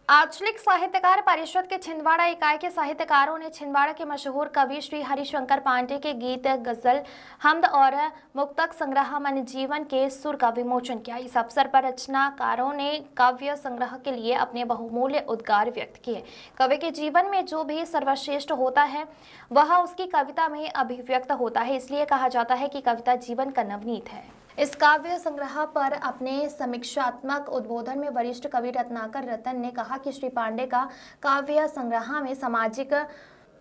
आंचलिक साहित्यकार परिषद के छिंदवाड़ा इकाई के साहित्यकारों ने छिंदवाड़ा के मशहूर कवि श्री हरिशंकर पांडे के गीत, गजल, हमद और मुक्तक संग्रह मन जीवन के सुर का विमोचन किया। इस अवसर पर रचनाकारों ने काव्य संग्रह के लिए अपने बहुमूल्य उद्गार व्यक्त किए। कवि के जीवन में जो भी सर्वश्रेष्ठ होता है वह उसकी कविता में अभिव्यक्त होता है, इसलिए कहा जाता है कि कविता जीवन का नवनीत है। इस काव्य संग्रह पर अपने समीक्षात्मक उद्बोधन में वरिष्ठ कवि रत्नाकर रतन ने कहा कि श्री पांडे का काव्य संग्रह में सामाजिक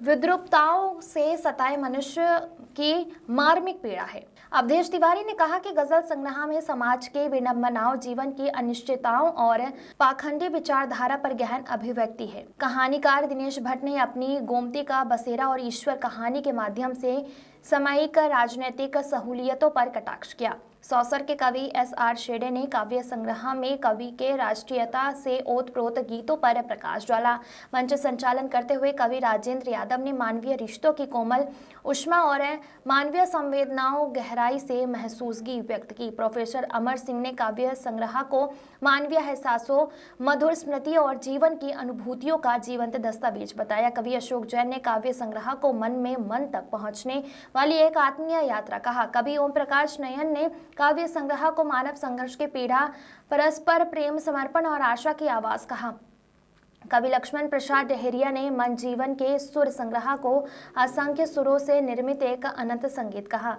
विद्रूपताओं से सताए मनुष्य की मार्मिक पीड़ा है। अवधेश तिवारी ने कहा कि गजल संग्रह में समाज के विडंबनाओं, जीवन की अनिश्चितताओं और पाखंडी विचारधारा पर गहन अभिव्यक्ति है। कहानीकार दिनेश भट्ट ने अपनी गोमती का बसेरा और ईश्वर कहानी के माध्यम से सामयिक राजनीतिक सहूलियतों पर कटाक्ष किया। सौसर के कवि एस.आर. शेडे ने काव्य संग्रह में कवि के राष्ट्रीयता से ओतप्रोत गीतों पर प्रकाश डाला। मंच संचालन करते हुए कवि राजेंद्र यादव ने मानवीय रिश्तों की कोमल ऊष्मा और मानवीय संवेदनाओं गहराई से महसूसगी व्यक्त की। प्रोफेसर अमर सिंह ने काव्य संग्रह को मानवीय एहसासों, मधुर स्मृति और जीवन की अनुभूतियों का जीवंत दस्तावेज बताया। कवि अशोक जैन ने काव्य संग्रह को मन में मन तक पहुंचने वाली एक आत्मीय यात्रा कहा। कवि ओम प्रकाश नयन ने काव्य संग्रह को मानव संघर्ष की पीड़ा, परस्पर प्रेम, समर्पण और आशा की आवाज कहा। कवि लक्ष्मण प्रसाद डहेरिया ने मन जीवन के सुर संग्रह को असंख्य सुरों से निर्मित एक अनंत संगीत कहा।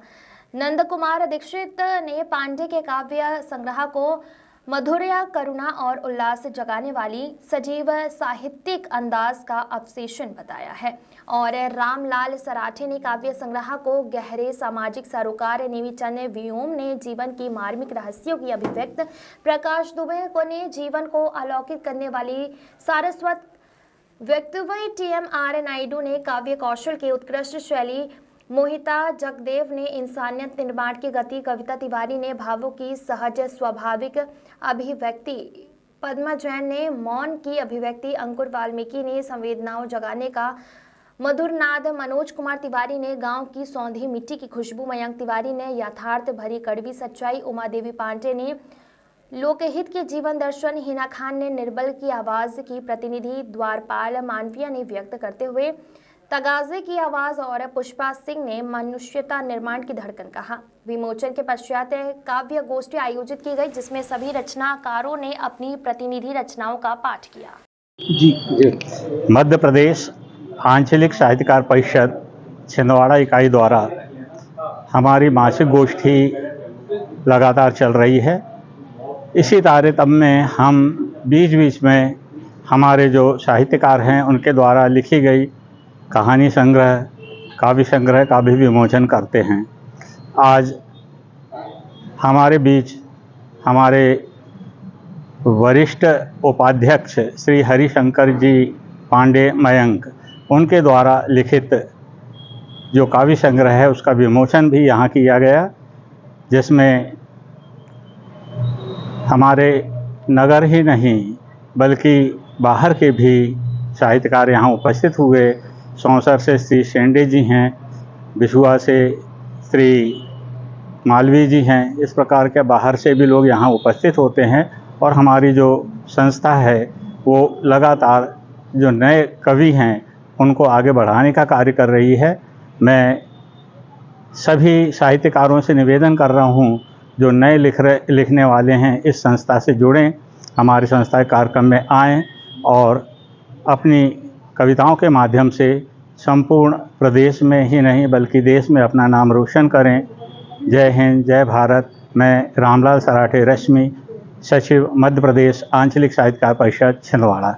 नंद कुमार दीक्षित ने पांडे के काव्य संग्रह को मधुर्य, करुणा और उल्लास जगाने वाली सजीव साहित्यिक अंदाज का अवशेषण बताया है और रामलाल सराठे ने काव्य संग्रह को गहरे सामाजिक सरोकार निविचन व्योम ने जीवन की मार्मिक रहस्यों की अभिव्यक्त, प्रकाश दुबे को ने जीवन को अलौकिक करने वाली सारस्वत व्यक्तित्व, टी.एम.आर. नायडू ने काव्य कौशल के उत्कृष्ट शैली, मोहिता जगदेव ने इंसानियत निर्माण की गति, कविता तिवारी ने भावों की सहज स्वाभाविक अभिव्यक्ति, पद्मा जैन ने मौन की अभिव्यक्ति, अंकुर वाल्मीकि ने संवेदनाओं जगाने का मधुर नाद, मनोज कुमार तिवारी ने गांव की सौंधी मिट्टी की खुशबू, मयंक तिवारी ने यथार्थ भरी कड़वी सच्चाई, उमा देवी पांडे ने लोकहित के जीवन दर्शन, हिना खान ने निर्बल की आवाज की प्रतिनिधि, द्वारपाल मानवीय ने व्यक्त करते हुए तगाजे की आवाज और पुष्पा सिंह ने मनुष्यता निर्माण की धड़कन कहा। विमोचन के पश्चात काव्य गोष्ठी आयोजित की गई, जिसमें सभी रचनाकारों ने अपनी प्रतिनिधि रचनाओं का पाठ किया। जी, मध्य प्रदेश आंचलिक साहित्यकार परिषद छिंदवाड़ा इकाई द्वारा हमारी मासिक गोष्ठी लगातार चल रही है। इसी तारतम्य में हम बीच बीच में हमारे जो साहित्यकार हैं उनके द्वारा लिखी गई कहानी संग्रह, काव्य संग्रह का भी विमोचन करते हैं। आज हमारे बीच हमारे वरिष्ठ उपाध्यक्ष श्री हरिशंकर जी पांडे मयंक, उनके द्वारा लिखित जो काव्य संग्रह है उसका विमोचन भी यहाँ किया गया, जिसमें हमारे नगर ही नहीं बल्कि बाहर के भी साहित्यकार यहाँ उपस्थित हुए। सौंसर से श्री शेंडे जी हैं, बिछुआ से श्री मालवी जी हैं। इस प्रकार के बाहर से भी लोग यहाँ उपस्थित होते हैं और हमारी जो संस्था है वो लगातार जो नए कवि हैं उनको आगे बढ़ाने का कार्य कर रही है। मैं सभी साहित्यकारों से निवेदन कर रहा हूँ जो नए लिखने वाले हैं इस संस्था से जुड़ें, हमारी संस्था के कार्यक्रम में आएँ और अपनी कविताओं के माध्यम से संपूर्ण प्रदेश में ही नहीं बल्कि देश में अपना नाम रोशन करें। जय हिंद, जय भारत। मैं रामलाल सराठे रश्मि, सचिव मध्य प्रदेश आंचलिक साहित्यकार परिषद छिंदवाड़ा।